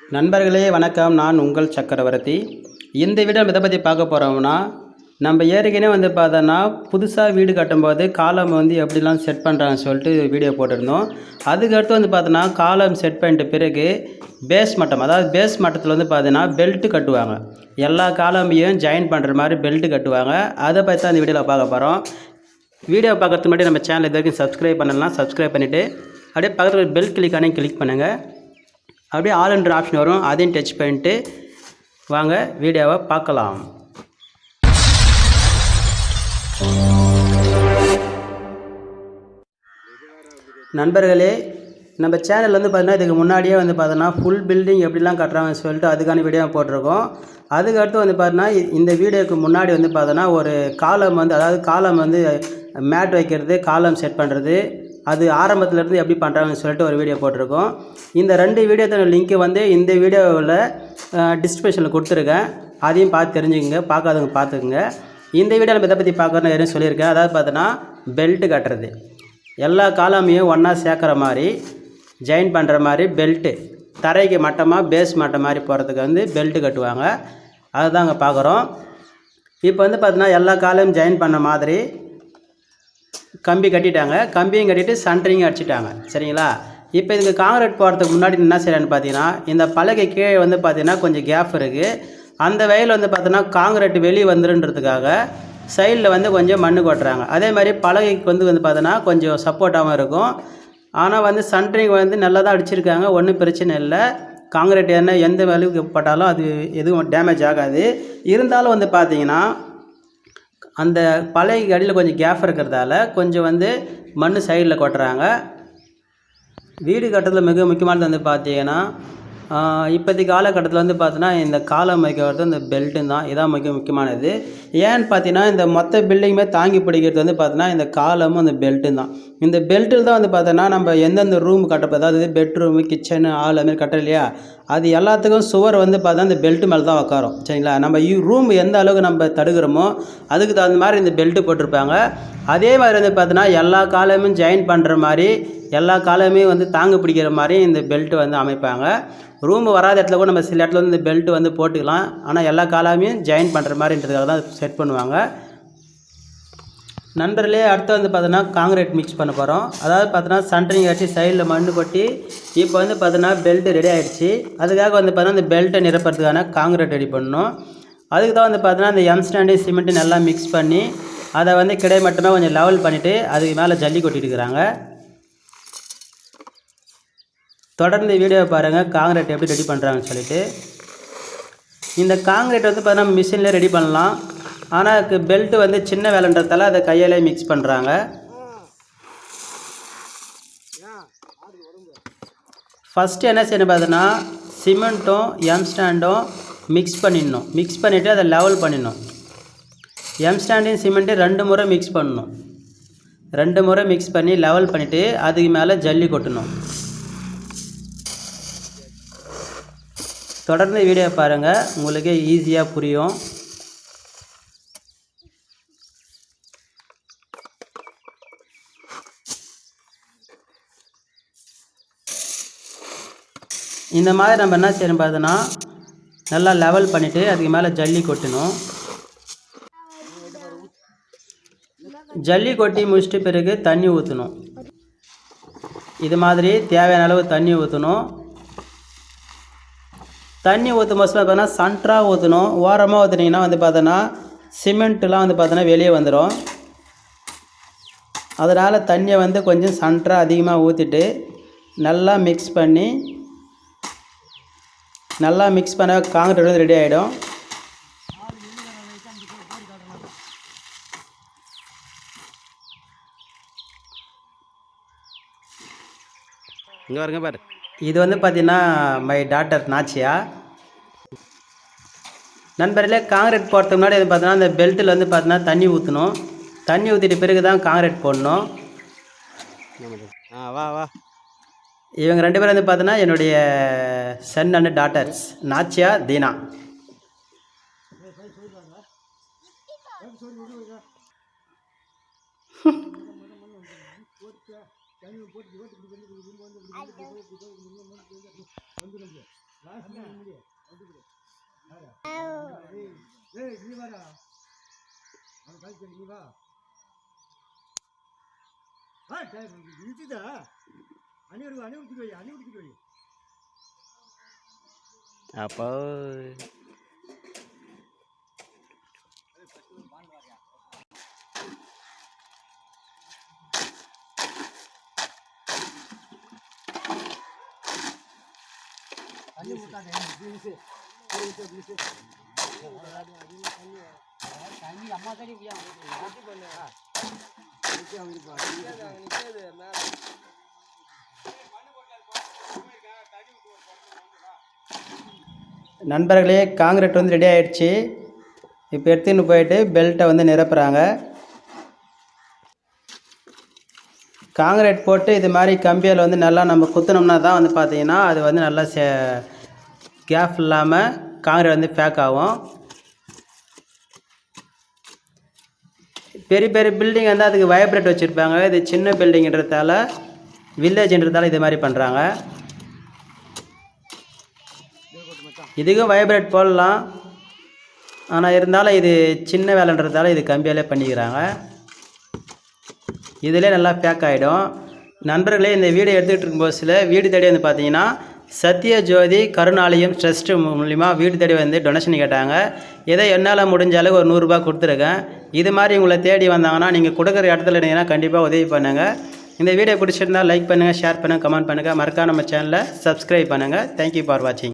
நண்பர்களே வணக்கம். நான் உங்கள் சக்கரவர்த்தி. இந்த வீடியோ எதை பற்றி பார்க்க போகிறோம்னா, நம்ம ஏற்கனவே பார்த்தோன்னா புதுசாக வீடு கட்டும்போது காலம் எப்படிலாம் செட் பண்ணுறாங்கன்னு சொல்லிட்டு வீடியோ போட்டிருந்தோம். அதுக்கடுத்து பார்த்தோன்னா காலம் செட் பண்ணிட்ட பிறகு பேஸ் மட்டம், அதாவது பேஸ் மட்டத்தில் பார்த்தீங்கன்னா பெல்ட்டு கட்டுவாங்க. எல்லா காலமையும் ஜாயின் பண்ணுற மாதிரி பெல்ட்டு கட்டுவாங்க. அதை பற்றி தான் இந்த வீடியோவில் பார்க்க போகிறோம். வீடியோ பார்க்குறதுக்கு முன்னாடி நம்ம சேனல் இது வரைக்கும் சப்ஸ்கிரைப் பண்ணலாம், சப்ஸ்கிரைப் பண்ணிவிட்டு அப்படியே பக்கத்தில் பெல் கிளிக்கானே கிளிக் பண்ணுங்கள். அப்படியே ஆல் என்ற ஆப்ஷன் வரும், அதையும் டச் பண்ணிட்டு வாங்க வீடியோவை பார்க்கலாம். நண்பர்களே, நம்ம சேனல் பார்த்தீங்கன்னா இதுக்கு முன்னாடியே பார்த்தோன்னா ஃபுல் பில்டிங் எப்படிலாம் கட்டுறாங்கன்னு சொல்லிட்டு அதுக்கான வீடியோ போட்டிருக்கோம். அதுக்கடுத்து பார்த்தோன்னா இந்த வீடியோக்கு முன்னாடி பார்த்தோன்னா ஒரு காலம் அதாவது காலம் மேட் வைக்கிறது, காலம் செட் பண்ணுறது, அது ஆரம்பத்துலேருந்து எப்படி பண்ணுறாங்கன்னு சொல்லிட்டு ஒரு வீடியோ போட்டிருக்கோம். இந்த 2 வீடியோத்தோட லிங்க்கு இந்த வீடியோவில் டிஸ்கிரிப்ஷனில் கொடுத்துருக்கேன். அதையும் பார்த்து தெரிஞ்சுக்கங்க, பார்க்காதவங்க பார்த்துக்குங்க. இந்த வீடியோ நம்ம இதை பற்றி பார்க்கணுன்னு எதுவும் சொல்லியிருக்கேன். அதாவது பார்த்தோன்னா பெல்ட்டு கட்டுறது, எல்லா காலமையும் ஒன்றா சேர்க்குற மாதிரி ஜாயின் பண்ணுற மாதிரி பெல்ட்டு, தரைக்கு மட்டமாக பேஸ் மட்டம் மாதிரி போகிறதுக்கு பெல்ட்டு கட்டுவாங்க. அதுதாங்க பார்க்குறோம். இப்போ பார்த்தோன்னா எல்லா காலையும் ஜாயின் பண்ண மாதிரி கம்பி கட்டிட்டாங்க. கம்பியும் கட்டிட்டு சென்டரிங்கும் அடிச்சிட்டாங்க. சரிங்களா? இப்போ இதுக்கு காங்கிரீட் போகிறதுக்கு முன்னாடி என்ன செய்யலான்னு பார்த்தீங்கன்னா, இந்த பலகை கீழே பார்த்தீங்கன்னா கொஞ்சம் கேப் இருக்குது. அந்த வயல் பார்த்தீங்கன்னா காங்கிரீட் வெளியே வந்துருன்றதுக்காக சைடில் கொஞ்சம் மண் கொட்டுறாங்க. அதே மாதிரி பலகைக்கு பார்த்தீங்கன்னா கொஞ்சம் சப்போர்ட்டாகவும் இருக்கும். ஆனால் சென்டரிங் நல்லா தான் அடிச்சிருக்காங்க, ஒன்றும் பிரச்சனை இல்லை. காங்கிரீட் என்ன எந்த வேலைக்கு போட்டாலும் அது எதுவும் டேமேஜ் ஆகாது. இருந்தாலும் பார்த்தீங்கன்னா அந்த பழைய அடியில் கொஞ்சம் கேப் இருக்கிறதால கொஞ்சம் மண் சைடில் கொட்டுறாங்க. வீடு கட்டுறதுல மிக முக்கியமானது பார்த்தீங்கன்னா, இப்போதைக்கு காலகட்டத்தில் பார்த்தோன்னா இந்த காலம் வைக்கிறது இந்த பெல்ட்டு தான். இதான் மிக முக்கியமானது. ஏன்னு பார்த்தீங்கன்னா இந்த மொத்த பில்டிங்குமே தாங்கி பிடிக்கிறது பார்த்தோன்னா இந்த காலமும் அந்த பெல்ட்டு தான். இந்த பெல்ட்டில் தான் பார்த்தோன்னா நம்ம எந்தெந்த ரூம் கட்டப்போ, அதாவது பெட்ரூமு, கிச்சனு, ஹால் அதுமாதிரி கட்டுறோம் இல்லையா, அது எல்லாத்துக்கும் சுவர் பார்த்தா இந்த பெல்ட்டு மேலே தான் உட்காரும். சரிங்களா? நம்ம ரூம் எந்த அளவுக்கு நம்ம தடுக்கிறோமோ அதுக்கு தகுந்த மாதிரி இந்த பெல்ட்டு போட்டிருப்பாங்க. அதே மாதிரி பார்த்தோன்னா எல்லா காலமும் ஜாயின் பண்ணுற மாதிரி, எல்லா காலமே தாங்க பிடிக்கிற மாதிரி இந்த பெல்ட்டு அமைப்பாங்க. ரூம் வராத இடத்துல கூட நம்ம சில இடத்துல இந்த பெல்ட்டு போட்டுக்கலாம். ஆனால் எல்லா காலமையும் ஜாயின் பண்ணுற மாதிரின்றதுக்காக தான் செட் பண்ணுவாங்க. நண்பர்களே, அடுத்து பார்த்தோன்னா காங்கிரீட் மிக்ஸ் பண்ண போகிறோம். அதாவது பார்த்தோன்னா சென்டரிங் அடிச்சு சைடில் மண் கொட்டி இப்போ பார்த்தோன்னா பெல்ட்டு ரெடி ஆகிடுச்சு. அதுக்காக பார்த்தோன்னா இந்த பெல்ட்டை நிரப்புறதுக்கான காங்கிரீட் ரெடி பண்ணணும். அதுக்கு தான் பார்த்தோன்னா இந்த எம்ஸ்டாண்டு சிமெண்ட்டு நல்லா மிக்ஸ் பண்ணி அதை கிடைமட்டமாக கொஞ்சம் லெவல் பண்ணிவிட்டு அதுக்கு மேலே ஜல்லி கொட்டிட்டு இருக்கிறாங்க. தொடர்ந்து வீடியோவை பாருங்கள், காங்கிரீட் எப்படி ரெடி பண்ணுறாங்கன்னு சொல்லிட்டு. இந்த காங்கிரீட் பார்த்தோன்னா மிஷினில் ரெடி பண்ணலாம். ஆனால் அதுக்கு பெல்ட்டு சின்ன வேலைன்றதால அதை கையாலே மிக்ஸ் பண்ணுறாங்க. ஃபஸ்ட்டு என்ன செய்யணும் பார்த்தோன்னா சிமெண்ட்டும் எம்ஸ்டாண்டும் மிக்ஸ் பண்ணிடணும். மிக்ஸ் பண்ணிவிட்டு அதை லெவல் பண்ணிடணும். எம்ஸ்டாண்டையும் சிமெண்ட்டு 2 முறை மிக்ஸ் பண்ணணும். 2 முறை மிக்ஸ் பண்ணி லெவல் பண்ணிவிட்டு அதுக்கு மேலே ஜல்லி கொட்டணும். தொடர்ந்து வீடியோ பாருங்கள், உங்களுக்கு ஈஸியாக புரியும். இந்த மாதிரி நம்ம என்ன செய்யணும் பார்த்தோன்னா நல்லா லெவல் பண்ணிவிட்டு அதுக்கு மேலே ஜல்லி கொட்டணும். ஜல்லி கொட்டி முடிச்சிட்டு பிறகு தண்ணி ஊற்றணும். இது மாதிரி தேவையான அளவு தண்ணி ஊற்றணும். தண்ணி ஊற்றும் போது பார்த்தோன்னா சென்டராக ஊற்றணும். ஓரமாக ஊற்றுனீங்கன்னா பார்த்தோன்னா சிமெண்ட்லாம் பார்த்தோன்னா வெளியே வந்துடும். அதனால் தண்ணியை கொஞ்சம் சென்டராக அதிகமாக ஊற்றிட்டு நல்லா மிக்ஸ் பண்ணி, நல்லா மிக்ஸ் பண்ண காங்கிரீட் ரெடி ஆகிடும். இங்கே வருங்க பாரு. இது பார்த்தீங்கன்னா மை டாட்டர் நாச்சியா. நண்பர்களே, காங்கிரீட் போடுறதுக்கு முன்னாடி பார்த்தோன்னா அந்த பெல்ட்டில் பார்த்தோன்னா தண்ணி ஊற்றணும். தண்ணி ஊற்றிட்டு பிறகு தான் காங்கிரீட் போடணும். வா வா. இவங்க 2 பேரும் பார்த்தோன்னா என்னுடைய சன் அண்ட் டாட்டர்ஸ், நாச்சியா, தீனா. அப்போ நண்பர்களே, காங்கிரீட் வந்து ரெடி ஆகிடுச்சு. இப்போ எடுத்துன்னு போயிட்டு பெல்ட்டை வந்து நிரப்புகிறாங்க. காங்கிரீட் போட்டு இது மாதிரி கம்பியில் வந்து நல்லா நம்ம குத்தினோம்னா தான் வந்து பார்த்திங்கன்னா அது வந்து நல்லா கேப் இல்லாமல் காங்கிரீட் வந்து பேக் ஆகும். பெரிய பெரிய பில்டிங் வந்து அதுக்கு வைப்ரேட் வச்சுருப்பாங்க. இது சின்ன பில்டிங்கிறதால வில்லேஜ்ன்றதால இது மாதிரி பண்ணுறாங்க. இதுக்கும் வைப்ரேட் போடலாம், ஆனால் இருந்தாலும் இது சின்ன வேலைன்றதால இது கம்பியாலே பண்ணிக்கிறாங்க. இதிலே நல்லா பேக் ஆகிடும். நண்பர்களே, இந்த வீடியோ எடுத்துகிட்டு இருக்கும்போது சில வீடு தேடி வந்து பார்த்தீங்கன்னா சத்ய ஜோதி கருணாலயம் ட்ரஸ்ட்டு மூலிமா வீடு தேடி வந்து டொனேஷன் கேட்டாங்க. ஏதோ என்னால் முடிஞ்ச அளவு ஒரு 100 ரூபா கொடுத்துருக்கேன். இது மாதிரி உங்களை தேடி வந்தாங்கன்னா நீங்கள் கொடுக்குற இடத்துல இருந்தீங்கன்னா கண்டிப்பாக உதவி பண்ணுங்கள். இந்த வீடியோ பிடிச்சிருந்தால் லைக் பண்ணுங்கள், ஷேர் பண்ணுங்கள், கமெண்ட் பண்ணுங்கள். மறக்காம நம்ம சேனலை சப்ஸ்கிரைப் பண்ணுங்கள். தேங்க்யூ ஃபார் வாட்சிங்.